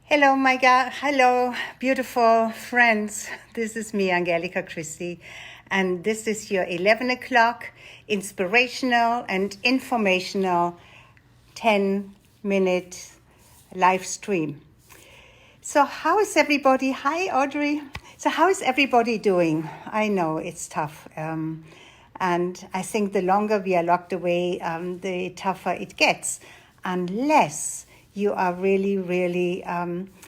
Hello, beautiful friends. This is me, Angelica Christie, and this is your 11 o'clock inspirational and informational 10-minute live stream. So how is everybody? Hi, Audrey. So how is everybody doing? I know it's tough. And I think the longer we are locked away, the tougher it gets, unless you are really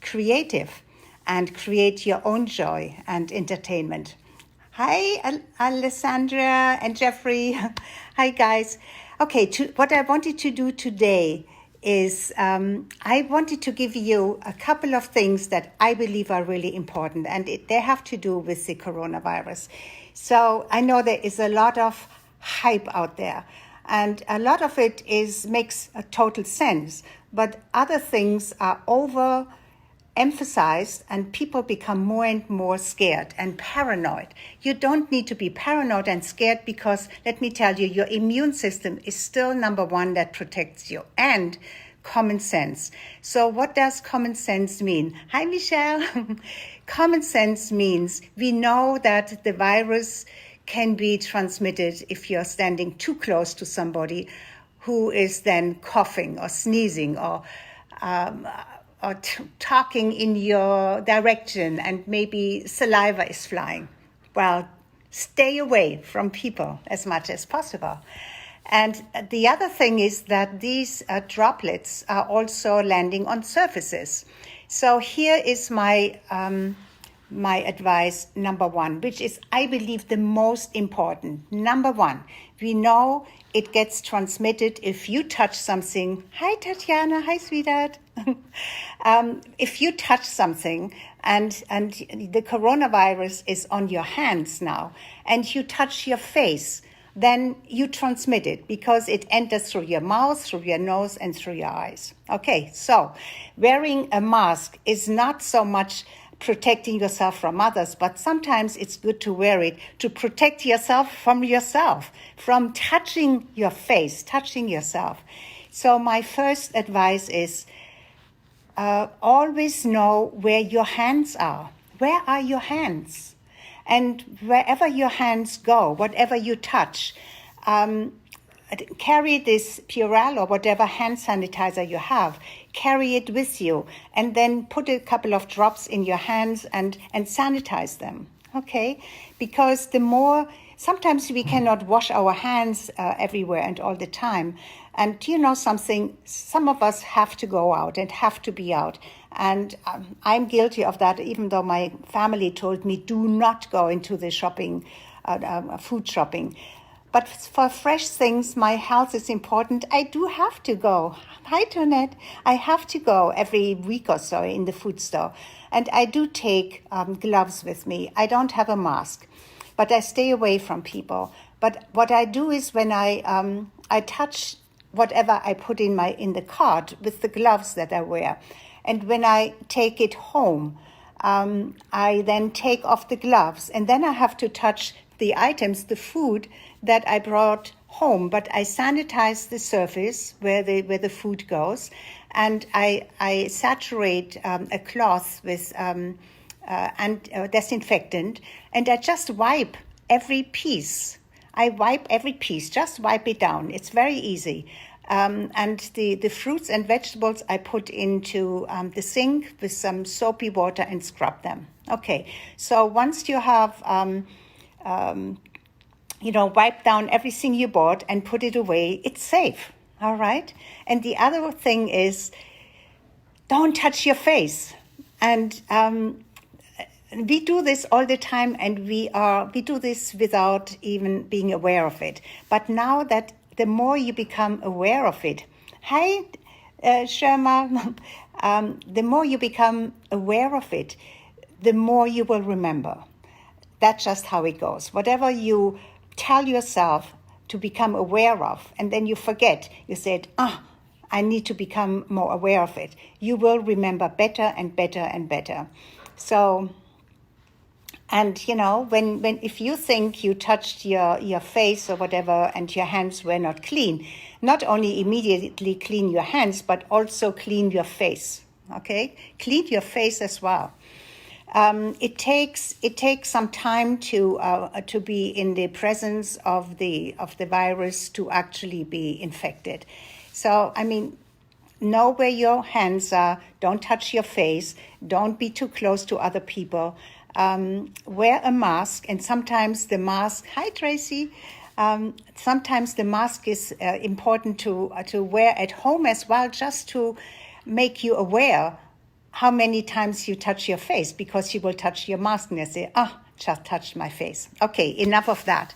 creative and create your own joy and entertainment. Hi, Alessandra and Jeffrey. Hi, guys. Okay, what I wanted to do today is I wanted to give you a couple of things that I believe are really important, and they have to do with the coronavirus. So I know there is a lot of hype out there, and a lot of it makes a total sense, but other things are overemphasized and people become more and more scared and paranoid. You don't need to be paranoid and scared because, let me tell you, your immune system is still number one that protects you, and common sense. So what does common sense mean? Hi, Michelle. Common sense means we know that the virus can be transmitted if you're standing too close to somebody who is then coughing or sneezing or talking in your direction and maybe saliva is flying. Well, stay away from people as much as possible. And the other thing is that these droplets are also landing on surfaces. So here is my advice, number one, which is, I believe, the most important. Number one, we know it gets transmitted if you touch something. Hi, Tatiana. Hi, sweetheart. If you touch something and the coronavirus is on your hands now, and you touch your face, then you transmit it because it enters through your mouth, through your nose, and through your eyes. Okay, so wearing a mask is not so much protecting yourself from others, but sometimes it's good to wear it to protect yourself, from touching your face, touching yourself. So my first advice is always know where your hands are. Where are your hands? And wherever your hands go, whatever you touch, carry this Purell or whatever hand sanitizer you have, carry it with you, and then put a couple of drops in your hands and sanitize them, okay? Because sometimes we cannot wash our hands everywhere and all the time. And you know something, some of us have to go out and have to be out. And I'm guilty of that, even though my family told me, do not go into the shopping, food shopping. But for fresh things, my health is important. I do have to go. Hi, Tonette. I have to go every week or so in the food store. And I do take gloves with me. I don't have a mask, but I stay away from people. But what I do is when I touch whatever I put in the cart with the gloves that I wear. And when I take it home, I then take off the gloves, and then I have to touch the items, the food that I brought home. But I sanitize the surface where the food goes, and I saturate a cloth with disinfectant, and I just wipe every piece. Just wipe it down. It's very easy. And the fruits and vegetables I put into the sink with some soapy water and scrub them. Okay, so once you have, wiped down everything you bought and put it away, it's safe, all right? And the other thing is, don't touch your face. And we do this all the time, and we do this without even being aware of it. But now that the more you become aware of it, hi, Sherma, the more you become aware of it, the more you will remember. That's just how it goes. Whatever you tell yourself to become aware of, and then you forget, you said, I need to become more aware of it, you will remember better and better and better. So, and if you think you touched your face or whatever and your hands were not clean, not only immediately clean your hands, but also clean your face. okay? Clean your face as well. It takes some time to be in the presence of the virus to actually be infected. So, I mean, know where your hands are. Don't touch your face. Don't be too close to other people. Wear a mask, and sometimes the mask. Hi, Tracy. Sometimes the mask is important to wear at home as well, just to make you aware how many times you touch your face, because you will touch your mask and you say, just touched my face. Okay, enough of that.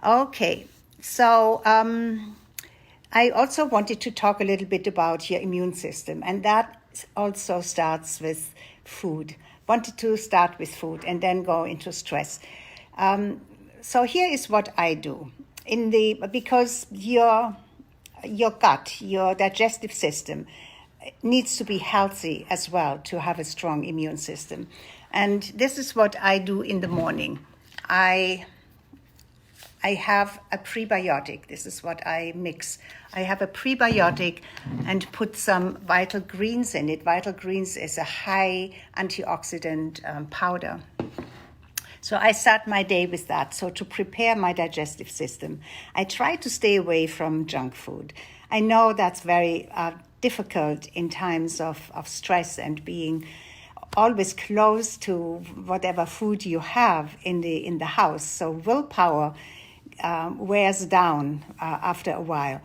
Okay, so I also wanted to talk a little bit about your immune system, and that also starts with food. Wanted to start with food and then go into stress. So here is what I do. Because your gut, your digestive system, needs to be healthy as well to have a strong immune system. And this is what I do in the morning. I have a prebiotic. This is what I mix. I have a prebiotic and put some Vital Greens in it. Vital Greens is a high antioxidant powder. So I start my day with that. So to prepare my digestive system, I try to stay away from junk food. I know that's very difficult in times of stress and being always close to whatever food you have in the house. So willpower wears down after a while.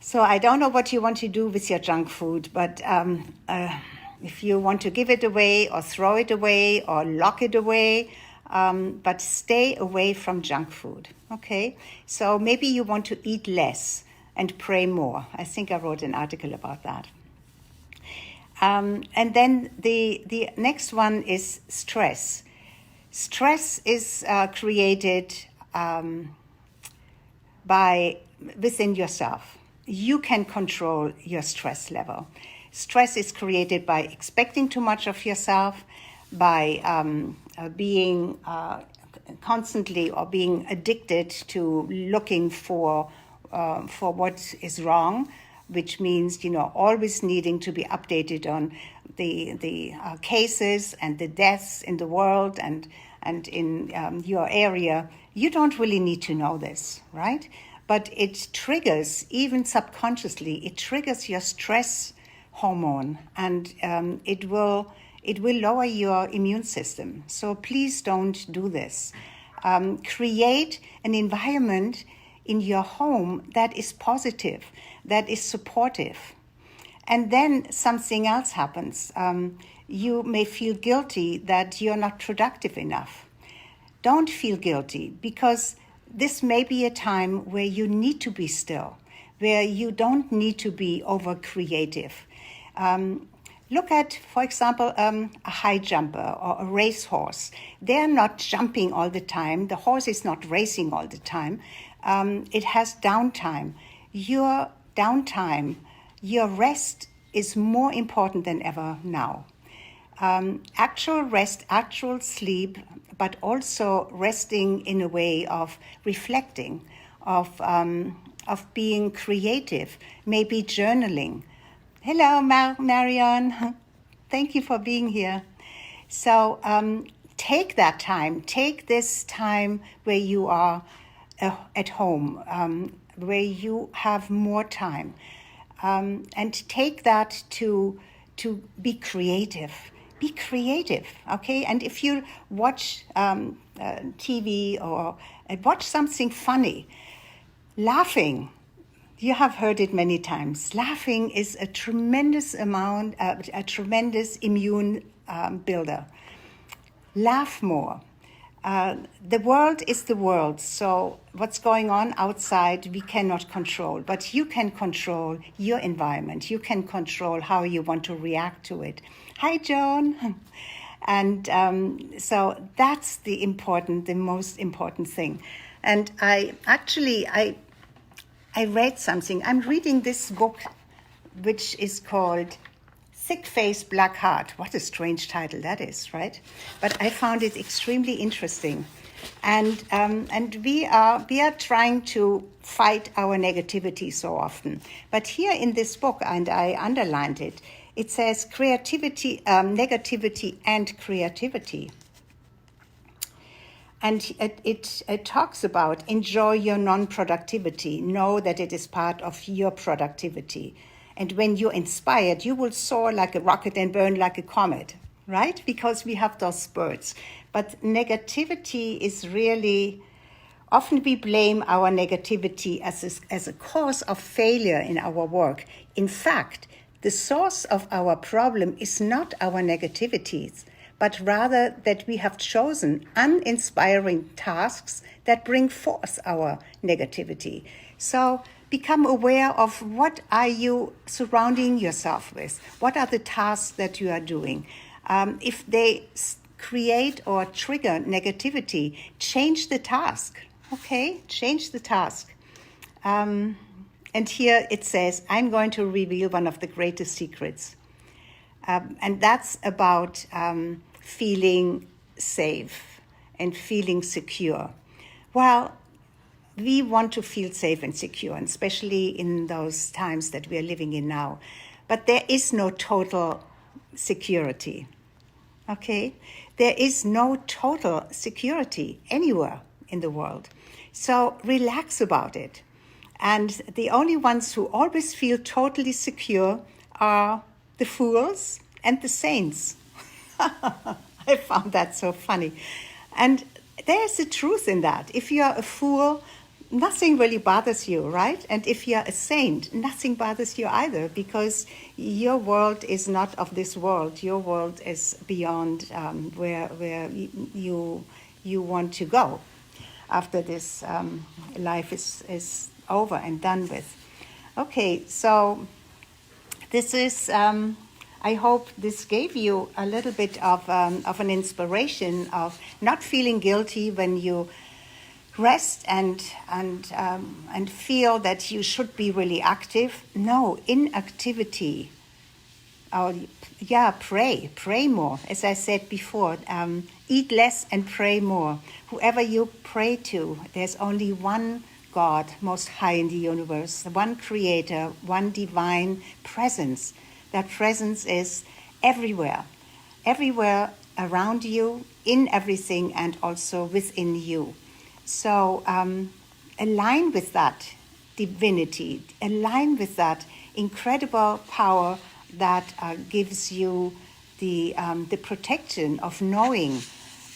So I don't know what you want to do with your junk food, but if you want to give it away or throw it away or lock it away, but stay away from junk food, okay? So maybe you want to eat less and pray more. I think I wrote an article about that. And then the next one is stress. Stress is created by within yourself. You can control your stress level. Stress is created by expecting too much of yourself, by being constantly or being addicted to looking for what is wrong, which means, always needing to be updated on the cases and the deaths in the world and in your area. You don't really need to know this, right? But it triggers, even subconsciously, it triggers your stress hormone, and it will lower your immune system. So please don't do this. Create an environment in your home that is positive, that is supportive. And then something else happens. You may feel guilty that you're not productive enough. Don't feel guilty, because this may be a time where you need to be still, where you don't need to be over creative. Look at, for example, a high jumper or a racehorse. They're not jumping all the time. The horse is not racing all the time. It has downtime. Your downtime, your rest is more important than ever now. Actual rest, actual sleep, but also resting in a way of reflecting, of being creative, maybe journaling. Hello, Marion. Thank you for being here. So take that time. Take this time where you are at home, where you have more time, and take that to be creative. Be creative, okay? And if you watch TV or watch something funny, laughing. You have heard it many times. Laughing is a tremendous immune builder. Laugh more. The world is the world, so what's going on outside we cannot control, but you can control your environment. You can control how you want to react to it. Hi, Joan. And so that's the most important thing. And I read something. I'm reading this book, which is called Sick Face, Black Heart. What a strange title that is, right? But I found it extremely interesting. And we are trying to fight our negativity so often. But here in this book, and I underlined it, It says creativity, negativity and creativity. And it talks about enjoy your non-productivity. Know that it is part of your productivity. And when you're inspired, you will soar like a rocket and burn like a comet, right? Because we have those spurts. But negativity is really, often we blame our negativity as a cause of failure in our work. In fact, the source of our problem is not our negativities, but rather that we have chosen uninspiring tasks that bring forth our negativity. So become aware of what are you surrounding yourself with? What are the tasks that you are doing? If they create or trigger negativity, change the task, okay? Change the task. And here it says, I'm going to reveal one of the greatest secrets. And that's about feeling safe and feeling secure. Well, we want to feel safe and secure, and especially in those times that we are living in now. But there is no total security, okay? There is no total security anywhere in the world. So relax about it. And the only ones who always feel totally secure are the fools and the saints. I found that so funny. And there's a truth in that. If you're a fool, nothing really bothers you, right? And if you're a saint, nothing bothers you either, because your world is not of this world. Your world is beyond where you want to go after this life is over and done with. Okay, so this is, I hope this gave you a little bit of an inspiration of not feeling guilty when you rest and feel that you should be really active. No, inactivity. Pray more. As I said before, eat less and pray more. Whoever you pray to, there's only one God, most high in the universe, one creator, one divine presence. That presence is everywhere around you, in everything, and also within you. So align with that divinity, align with that incredible power that gives you the protection of knowing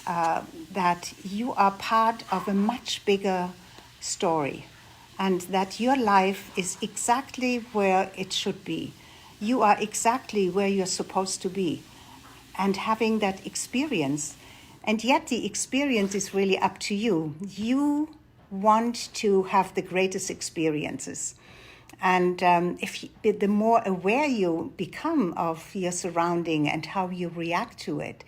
that you are part of a much bigger story, and that your life is exactly where it should be. You are exactly where you're supposed to be, and having that experience. And yet the experience is really up to you. You want to have the greatest experiences. And the more aware you become of your surrounding and how you react to it,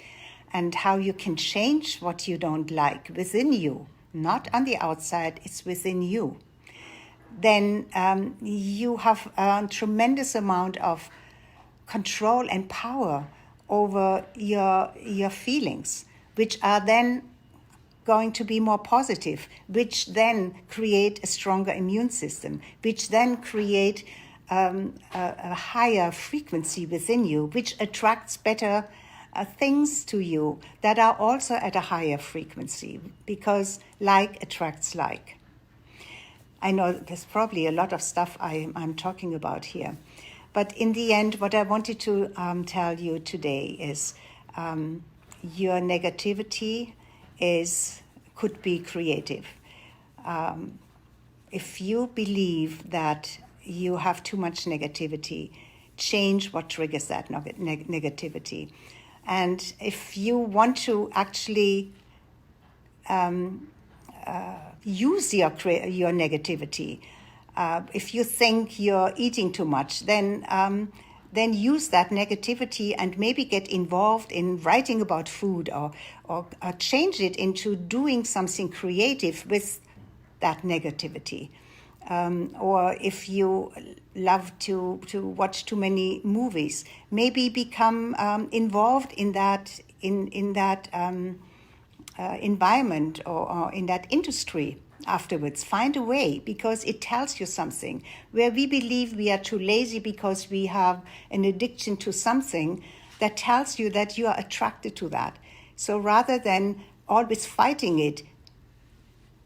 and how you can change what you don't like within you, not on the outside, it's within you, then you have a tremendous amount of control and power over your feelings, which are then going to be more positive, which then create a stronger immune system, which then create a higher frequency within you, which attracts better things to you that are also at a higher frequency, because like attracts like. I know there's probably a lot of stuff I'm talking about here, but in the end, what I wanted to tell you today is your negativity could be creative. If you believe that you have too much negativity, change what triggers that negativity. And if you want to actually use your negativity, if you think you're eating too much, then use that negativity and maybe get involved in writing about food, or change it into doing something creative with that negativity. Or if you love to watch too many movies, maybe become involved in that environment or in that industry. afterwards. Find a way, because it tells you something. Where we believe we are too lazy because we have an addiction to something, that tells you that you are attracted to that. So rather than always fighting it,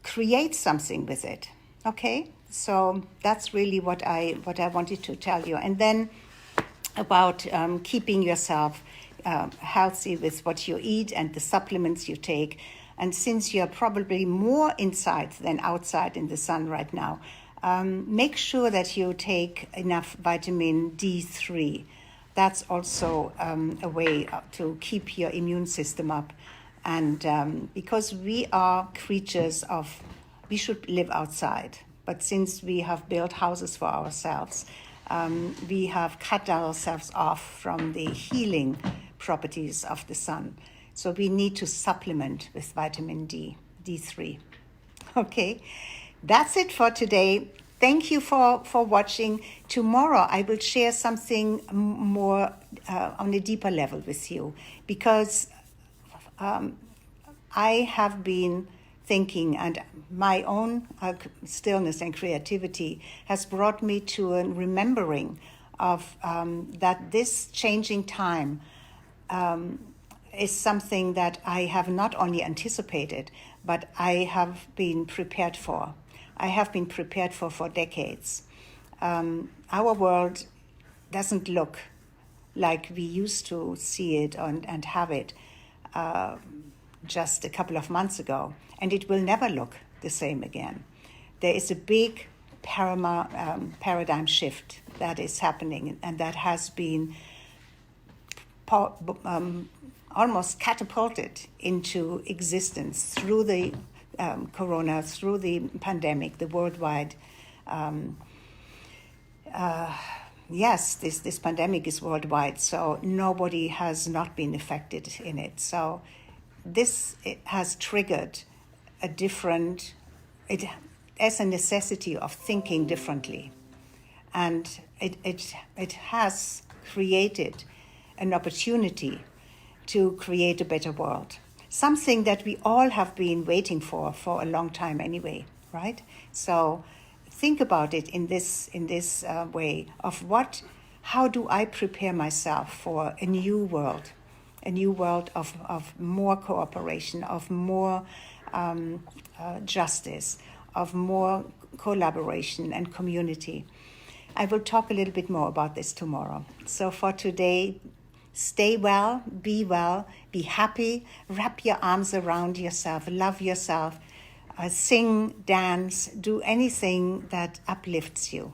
create something with it. Okay? So that's really what I wanted to tell you. And then about keeping yourself healthy with what you eat and the supplements you take. And since you're probably more inside than outside in the sun right now, make sure that you take enough vitamin D3. That's also a way to keep your immune system up. And because we are creatures of, we should live outside. But since we have built houses for ourselves, we have cut ourselves off from the healing properties of the sun. So we need to supplement with vitamin D3. Okay, that's it for today. Thank you for watching. Tomorrow I will share something more on a deeper level with you, because I have been thinking, and my own stillness and creativity has brought me to a remembering of that this changing time is something that I have not only anticipated, but I have been prepared for. I have been prepared for decades. Our world doesn't look like we used to see it and have it just a couple of months ago, and it will never look the same again. There is a big paradigm shift that is happening, and that has been almost catapulted into existence through the corona, through the pandemic, the worldwide. Yes, this pandemic is worldwide, so nobody has not been affected in it. So it has triggered it as a necessity of thinking differently. And it has created an opportunity to create a better world. Something that we all have been waiting for a long time anyway, right? So think about it in this way of how do I prepare myself for a new world of more cooperation, of more justice, of more collaboration and community. I will talk a little bit more about this tomorrow. So for today, stay well, be happy, wrap your arms around yourself, love yourself, sing, dance, do anything that uplifts you,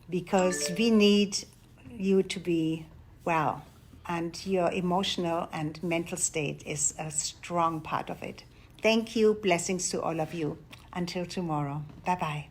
because we need you to be well, and your emotional and mental state is a strong part of it. Thank you. Blessings to all of you. Until tomorrow. Bye-bye.